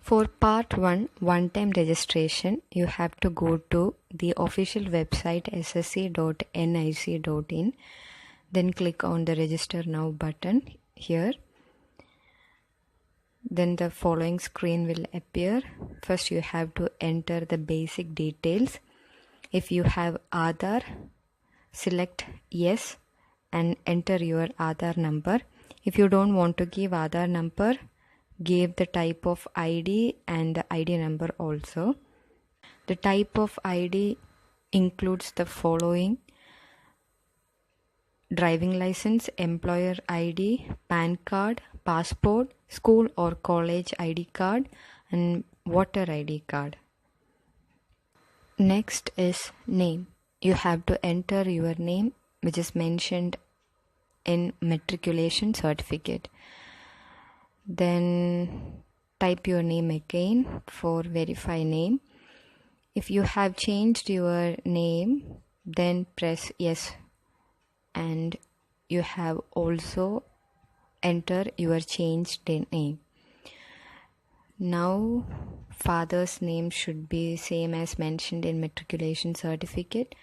For part 1, one-time registration, you have to go to the official website ssc.nic.in. Then click on the register now button here. Then the following screen will appear. First you have to enter the basic details. If you have Aadhaar, select yes and enter your Aadhaar number. If you don't want to give Aadhaar number, give the type of ID and the ID number also. The type of ID includes the following: driving license, employer ID, PAN card, passport, school or college ID card, and voter ID card. Next is name. You have to enter your name which is mentioned in matriculation certificate. Then type your name again for verify name. If you have changed your name, then press yes, and you have also enter your changed name. Now father's name should be same as mentioned in matriculation certificate.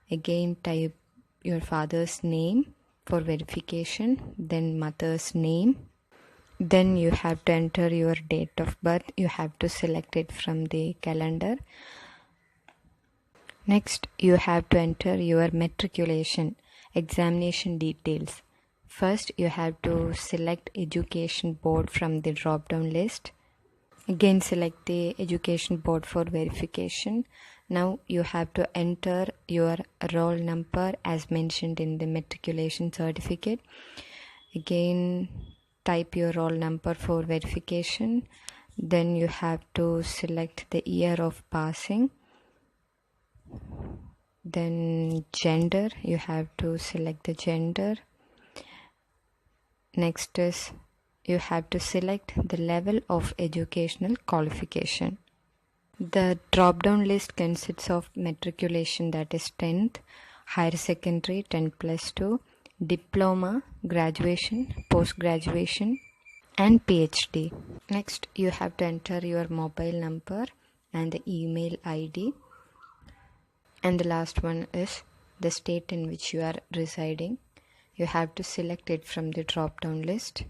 Again type your father's name for verification, then mother's name. Then you have to enter your date of birth. You have to select it from the calendar. Next, you have to enter your matriculation examination details. First, you have to select education board from the drop-down list. Again, select the education board for verification. Now, you have to enter your roll number as mentioned in the matriculation certificate. Again, type your roll number for verification. Then you have to select the year of passing. Then gender, you have to select the gender. Next is you have to select the level of educational qualification. The drop-down list consists of matriculation, that is 10th, higher secondary 10+2, diploma, graduation, post-graduation, and PhD. Next, you have to enter your mobile number and the email ID. And the last one is the state in which you are residing. You have to select it from the drop-down list.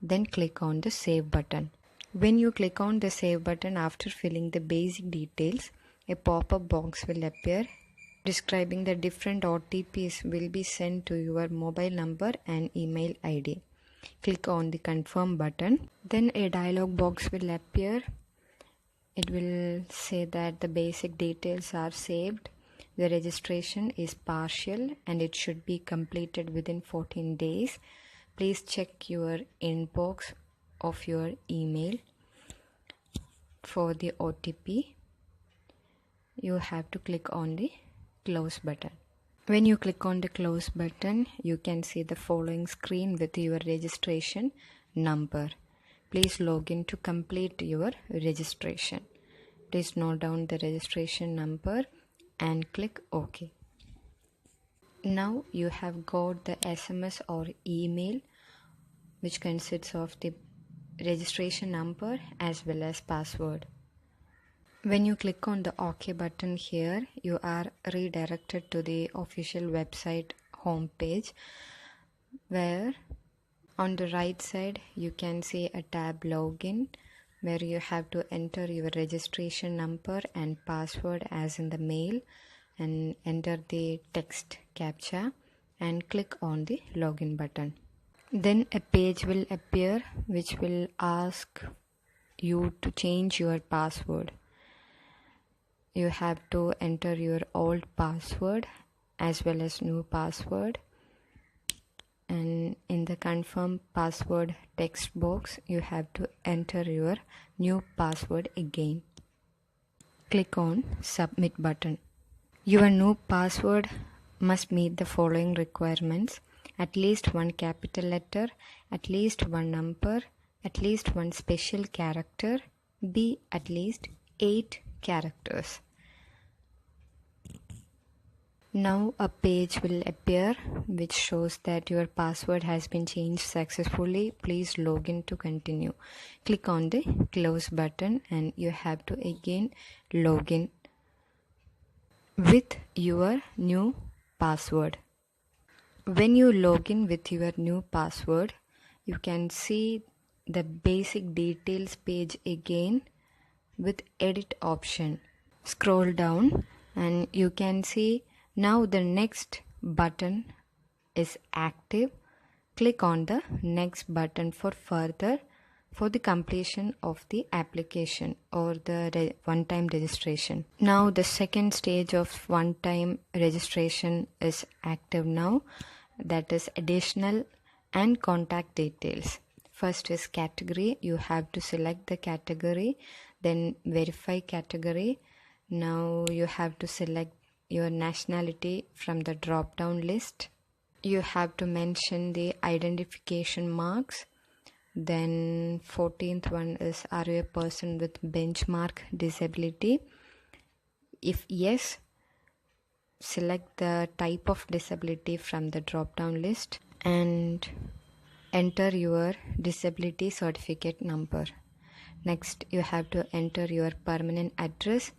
Then click on the save button. When you click on the save button after filling the basic details, a pop-up box will appear describing the different OTPs will be sent to your mobile number and email ID. Click on the confirm button. Then a dialog box will appear. It will say that the basic details are saved. The registration is partial and it should be completed within 14 days. Please check your inbox of your email for the OTP. You have to click on the close button. When you click on the close button, you can see the following screen with your registration number. Please log in to complete your registration. Please note down the registration number and click OK. Now you have got the SMS or email which consists of the registration number as well as password. When you click on the OK button here, you are redirected to the official website homepage, where on the right side you can see a tab login, where you have to enter your registration number and password as in the mail and enter the text captcha and click on the login button. Then a page will appear which will ask you to change your password. You have to enter your old password as well as new password, and in the confirm password text box you have to enter your new password again. Click on submit button. Your new password must meet the following requirements: at least one capital letter, at least one number, at least one special character, be at least 8 characters. Now a page will appear which shows that your password has been changed successfully. Please log in to continue. Click on the close button and you have to again log in with your new password. When you log in with your new password, you can see the basic details page again with edit option. Scroll down and you can see now the next button is active. Click on the next button for the completion of the application or the one-time registration. Now the second stage of one-time registration is active now, that is additional and contact details. First is category. You have to select the category, then verify category. Now you have to select your nationality from the drop down list. You have to mention the identification marks. Then 14th one is, are you a person with benchmark disability? If yes, select the type of disability from the drop down list and enter your disability certificate number. Next, you have to enter your permanent address,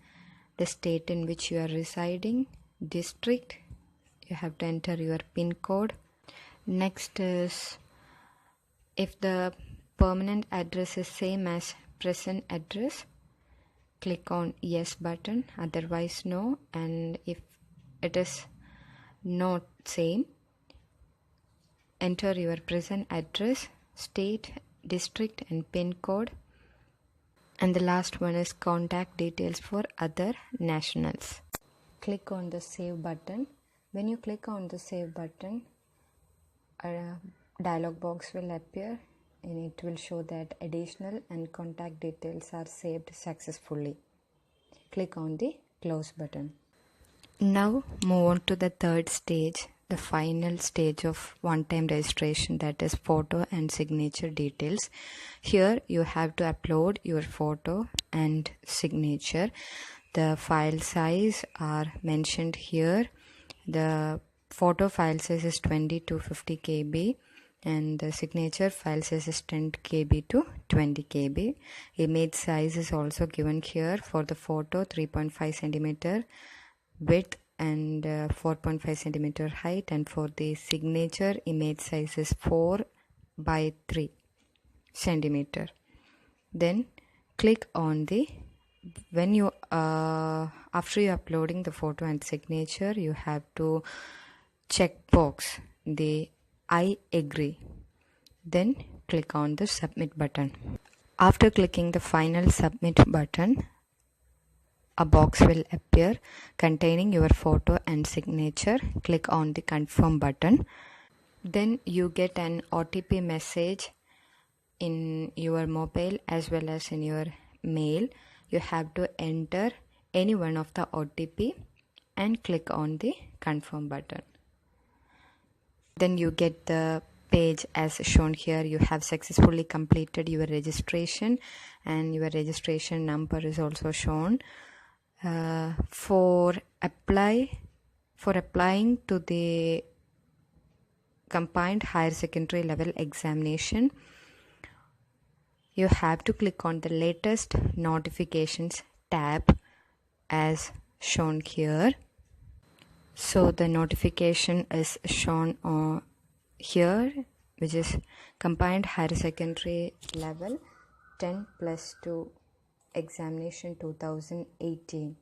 the state in which you are residing, district. You have to enter your PIN code. Next is, if the permanent address is same as present address, click on yes button, otherwise no. And if it is not same, enter your present address, state, district and PIN code. And the last one is contact details for other nationals. Click on the save button. When you click on the save button, a dialog box will appear and it will show that additional and contact details are saved successfully. Click on the close button. Now move on to the third stage, the final stage of one-time registration, that is photo and signature details. Here you have to upload your photo and signature. The file size are mentioned here. The photo file size is 20 to 50 KB and the signature file size is 10 KB to 20 KB. Image size is also given here. For the photo, 3.5 centimeter width and 4.5 centimeter height, and for the signature image size is 4 by 3 centimeter. Then click on the, when you after you uploading the photo and signature, you have to check box the I agree. Then click on the submit button. After clicking the final submit button, a box will appear containing your photo and signature. Click on the confirm button. Then you get an OTP message in your mobile as well as in your mail. You have to enter any one of the OTP and click on the confirm button. Then you get the page as shown here. You have successfully completed your registration and your registration number is also shown. For applying to the combined higher secondary level examination, you have to click on the latest notifications tab as shown here. So the notification is shown here, which is combined higher secondary level 10+2 examination 2018.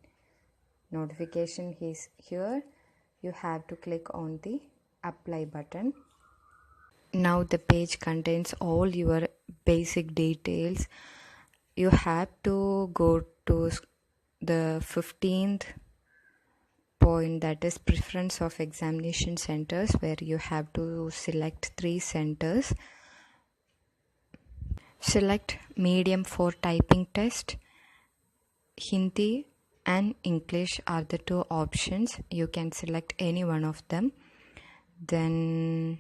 Notification is here. You have to click on the apply button. Now the page contains all your basic details. You have to go to the 15th point, that is preference of examination centers, where you have to select 3 centers. Select medium for typing test. Hindi and English are the 2 options. You can select any one of them. Then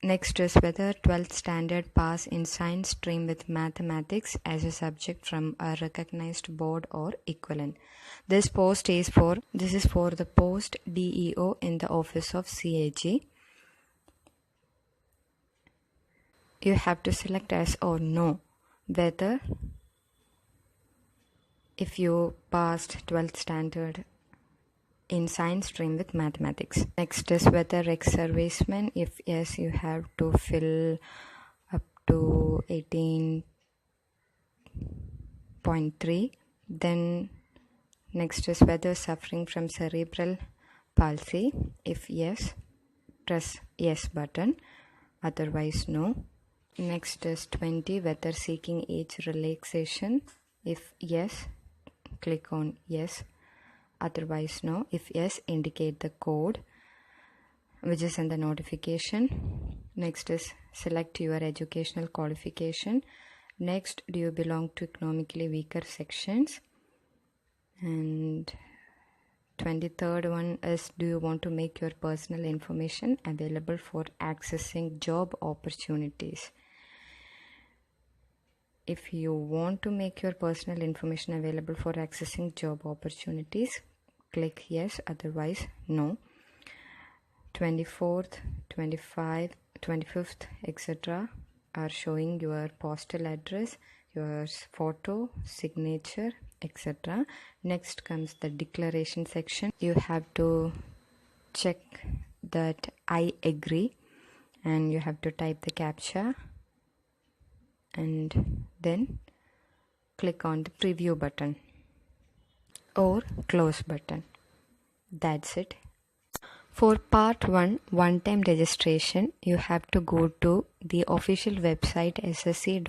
Next is whether 12th standard pass in science stream with mathematics as a subject from a recognized board or equivalent. This is for the post DEO in the office of CAG. You have to select yes or no whether if you passed 12th standard in science stream with mathematics. Next is whether ex-servicemen. If yes, you have to fill up to 18.3. Then next is whether suffering from cerebral palsy. If yes, press yes button, otherwise no. Next is 20, whether seeking age relaxation. If yes, click on yes, otherwise no. If yes, indicate the code which is in the notification. Next is select your educational qualification. Next, do you belong to economically weaker sections? And 23rd one is, do you want to make your personal information available for accessing job opportunities? If you want to make your personal information available for accessing job opportunities, click yes, otherwise no. 24th, 25th, etc. are showing your postal address, your photo, signature, etc. Next comes the declaration section. You have to check that I agree, and you have to type the CAPTCHA and then click on the preview button or close button. That's it. For part 1, one-time registration, you have to go to the official website ssc.in